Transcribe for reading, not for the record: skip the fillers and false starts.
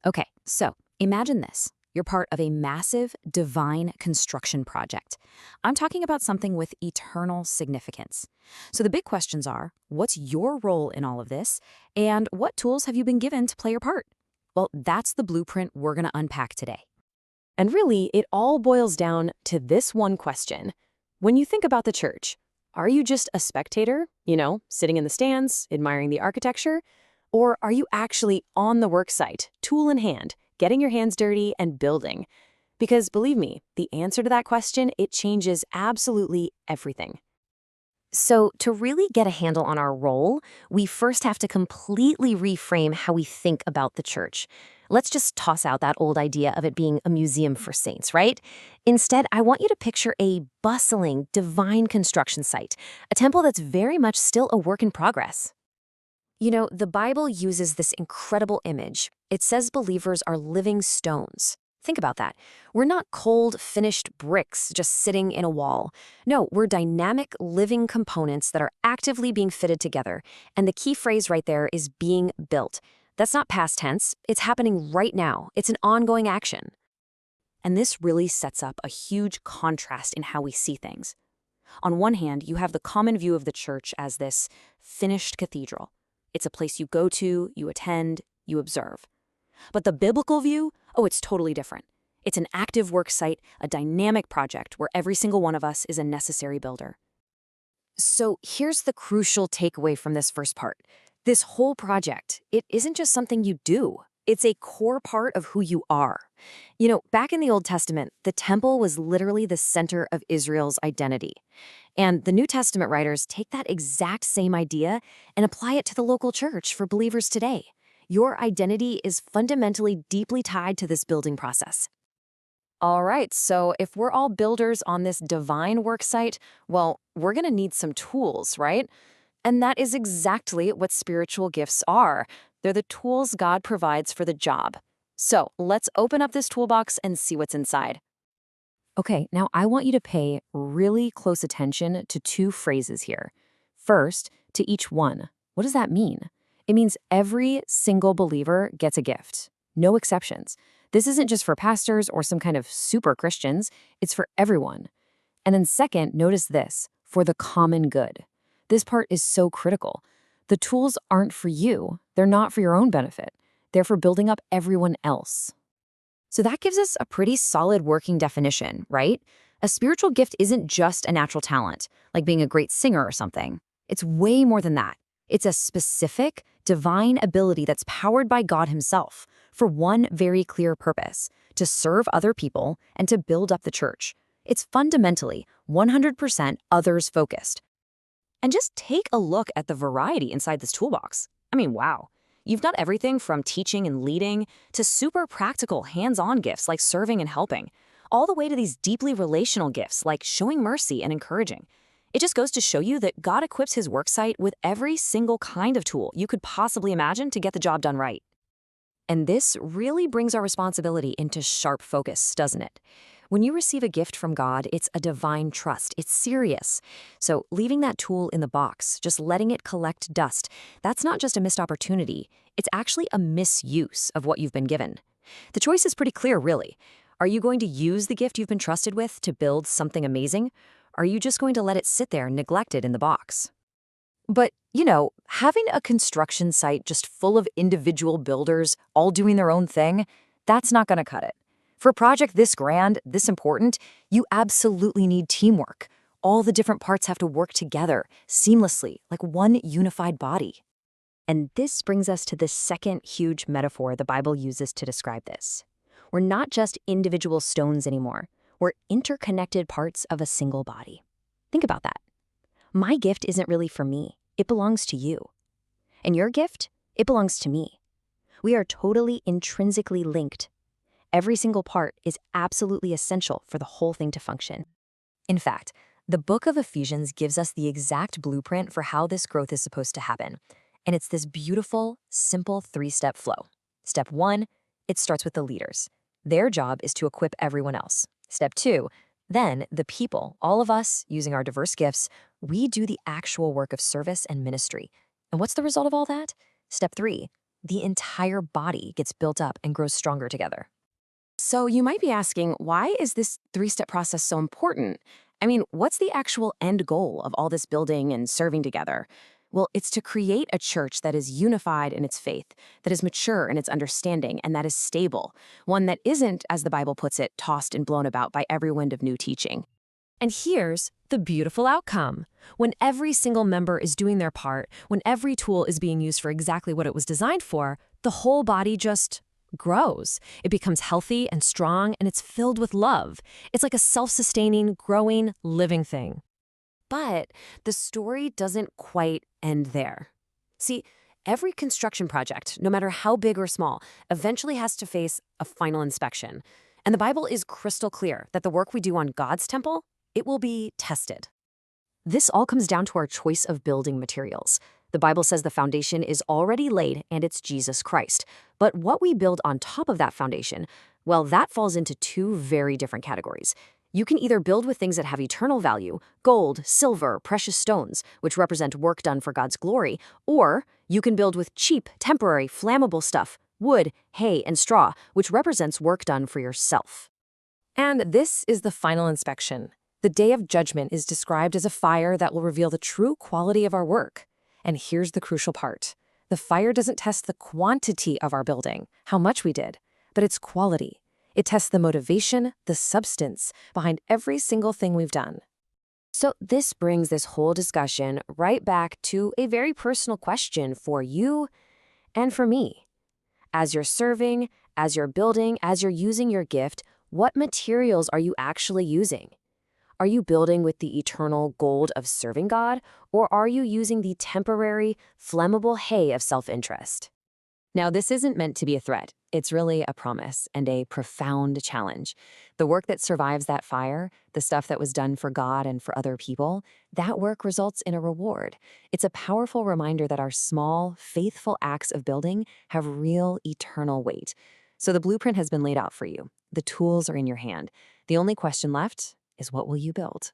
Okay, so imagine this. You're part of a massive, divine construction project. I'm talking about something with eternal significance. So the big questions are, what's your role in all of this? And what tools have you been given to play your part? Well, that's the blueprint we're going to unpack today. And really, it all boils down to this one question. When you think about the church, are you just a spectator, sitting in the stands, admiring the architecture? Or are you actually on the work site, tool in hand, getting your hands dirty and building? Because believe me, the answer to that question, it changes absolutely everything. So, to really get a handle on our role, we first have to completely reframe how we think about the church. Let's just toss out that old idea of it being a museum for saints, right? Instead, I want you to picture a bustling, divine construction site, a temple that's very much still a work in progress. The Bible uses this incredible image. It says believers are living stones. Think about that. We're not cold, finished bricks just sitting in a wall. No, we're dynamic, living components that are actively being fitted together. And the key phrase right there is being built. That's not past tense. It's happening right now. It's an ongoing action. And this really sets up a huge contrast in how we see things. On one hand, you have the common view of the church as this finished cathedral. It's a place you go to, you attend, you observe. But the biblical view, it's totally different. It's an active work site, a dynamic project where every single one of us is a necessary builder. So here's the crucial takeaway from this first part. This whole project, it isn't just something you do. It's a core part of who you are. Back in the Old Testament, the temple was literally the center of Israel's identity. And the New Testament writers take that exact same idea and apply it to the local church for believers today. Your identity is fundamentally deeply tied to this building process. All right, so if we're all builders on this divine work site, well, we're going to need some tools, right? And that is exactly what spiritual gifts are. They're the tools God provides for the job. So let's open up this toolbox and see what's inside. Okay, now I want you to pay really close attention to two phrases here. First, to each one. What does that mean? It means every single believer gets a gift. No exceptions. This isn't just for pastors or some kind of super Christians. It's for everyone. And then second, notice this, for the common good. This part is so critical. The tools aren't for you. They're not for your own benefit. They're for building up everyone else. So that gives us a pretty solid working definition, right? A spiritual gift isn't just a natural talent, like being a great singer or something. It's way more than that. It's a specific, divine ability that's powered by God himself for one very clear purpose, to serve other people and to build up the church. It's fundamentally 100% others-focused. And just take a look at the variety inside this toolbox. I mean, wow. You've got everything from teaching and leading to super practical, hands-on gifts like serving and helping, all the way to these deeply relational gifts like showing mercy and encouraging. It just goes to show you that God equips his worksite with every single kind of tool you could possibly imagine to get the job done right. And this really brings our responsibility into sharp focus, doesn't it? When you receive a gift from God, it's a divine trust. It's serious. So leaving that tool in the box, just letting it collect dust, that's not just a missed opportunity. It's actually a misuse of what you've been given. The choice is pretty clear, really. Are you going to use the gift you've been trusted with to build something amazing? Are you just going to let it sit there neglected in the box? But, having a construction site just full of individual builders all doing their own thing, that's not going to cut it. For a project this grand, this important, you absolutely need teamwork. All the different parts have to work together, seamlessly, like one unified body. And this brings us to the second huge metaphor the Bible uses to describe this. We're not just individual stones anymore. We're interconnected parts of a single body. Think about that. My gift isn't really for me. It belongs to you. And your gift, it belongs to me. We are totally intrinsically linked. Every single part is absolutely essential for the whole thing to function. In fact, the book of Ephesians gives us the exact blueprint for how this growth is supposed to happen. And it's this beautiful, simple three-step flow. Step 1, it starts with the leaders. Their job is to equip everyone else. Step 2, then the people, all of us, using our diverse gifts, we do the actual work of service and ministry. And what's the result of all that? Step 3, the entire body gets built up and grows stronger together. So you might be asking, why is this three-step process so important? I mean, what's the actual end goal of all this building and serving together? Well, it's to create a church that is unified in its faith, that is mature in its understanding, and that is stable, one that isn't, as the Bible puts it, tossed and blown about by every wind of new teaching. And here's the beautiful outcome. When every single member is doing their part, when every tool is being used for exactly what it was designed for, the whole body just grows. It becomes healthy and strong, and it's filled with love. It's like a self-sustaining, growing, living thing. But the story doesn't quite end there. See, every construction project, no matter how big or small, eventually has to face a final inspection. And the Bible is crystal clear that the work we do on God's temple, it will be tested. This all comes down to our choice of building materials. The Bible says the foundation is already laid and it's Jesus Christ. But what we build on top of that foundation, well, that falls into two very different categories. You can either build with things that have eternal value, gold, silver, precious stones, which represent work done for God's glory, or you can build with cheap, temporary, flammable stuff, wood, hay, and straw, which represents work done for yourself. And this is the final inspection. The day of judgment is described as a fire that will reveal the true quality of our work. And here's the crucial part. The fire doesn't test the quantity of our building, how much we did, but its quality. It tests the motivation, the substance behind every single thing we've done. So this brings this whole discussion right back to a very personal question for you and for me. As you're serving, as you're building, as you're using your gift, what materials are you actually using? Are you building with the eternal gold of serving God, or are you using the temporary, flammable hay of self-interest? Now, this isn't meant to be a threat. It's really a promise and a profound challenge. The work that survives that fire, the stuff that was done for God and for other people, that work results in a reward. It's a powerful reminder that our small, faithful acts of building have real, eternal weight. So the blueprint has been laid out for you. The tools are in your hand. The only question left is, what will you build?